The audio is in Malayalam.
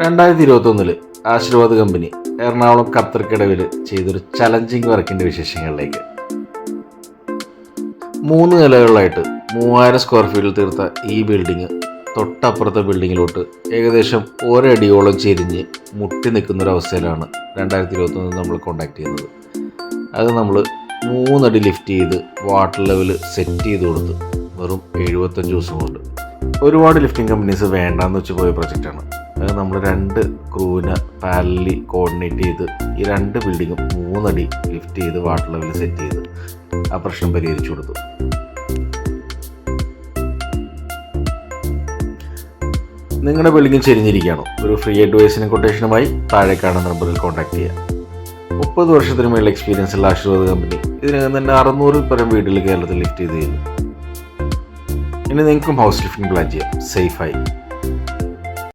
2021 ആശീർവാദ് കമ്പനി എറണാകുളം ഖത്തർക്കടവിൽ ചെയ്തൊരു ചലഞ്ചിങ് വർക്കിൻ്റെ വിശേഷങ്ങളിലേക്ക്. 3 നിലകളിലായിട്ട് 3000 സ്ക്വയർ ഫീറ്റിൽ തീർത്ത ഈ ബിൽഡിങ് തൊട്ടപ്പുറത്തെ ബിൽഡിങ്ങിലോട്ട് ഏകദേശം ഒരടിയോളം ചെരിഞ്ഞ് മുട്ടി നിൽക്കുന്നൊരവസ്ഥയിലാണ് 2021 നമ്മൾ കോണ്ടാക്ട് ചെയ്യുന്നത്. അത് നമ്മൾ 3 അടി ലിഫ്റ്റ് ചെയ്ത് വാട്ടർ ലെവൽ സെറ്റ് ചെയ്ത് കൊടുത്ത് വെറും 75 ദിവസം കൊണ്ട്. ഒരുപാട് ലിഫ്റ്റിംഗ് കമ്പനീസ് വേണ്ടാന്ന് വെച്ച് പോയ പ്രൊജക്റ്റാണ്. അത് നമ്മൾ 2 ക്രൂവിനെ പാരലി കോർഡിനേറ്റ് ചെയ്ത് ഈ 2 ബിൽഡിങ്ങും 3 അടി ലിഫ്റ്റ് ചെയ്ത് വാട്ടർ ലെവൽ സെറ്റ് ചെയ്ത് ആ പ്രശ്നം പരിഹരിച്ചു കൊടുത്തു. നിങ്ങളുടെ ബിൽഡിംഗ് ചെരിഞ്ഞിരിക്കുകയാണോ? ഒരു ഫ്രീ അഡ്വൈസിനും കൊട്ടേഷനുമായി താഴെ കാണുന്ന നമ്പറിൽ കോൺടാക്ട് ചെയ്യുക. 30 വർഷത്തിന് മേളിൽ എക്സ്പീരിയൻസ് ഉള്ള ആശീർവാദ് കമ്പനി ഇതിനകം തന്നെ 600 പരം വീട്ടിൽ കേരളത്തിൽ ലിഫ്റ്റ് ചെയ്ത് ചെയ്യുന്നു. ഇനി നിങ്ങൾക്കും ഹൗസ് ലിഫ്റ്റിംഗ് പ്ലാൻ ചെയ്യാം സേഫായി.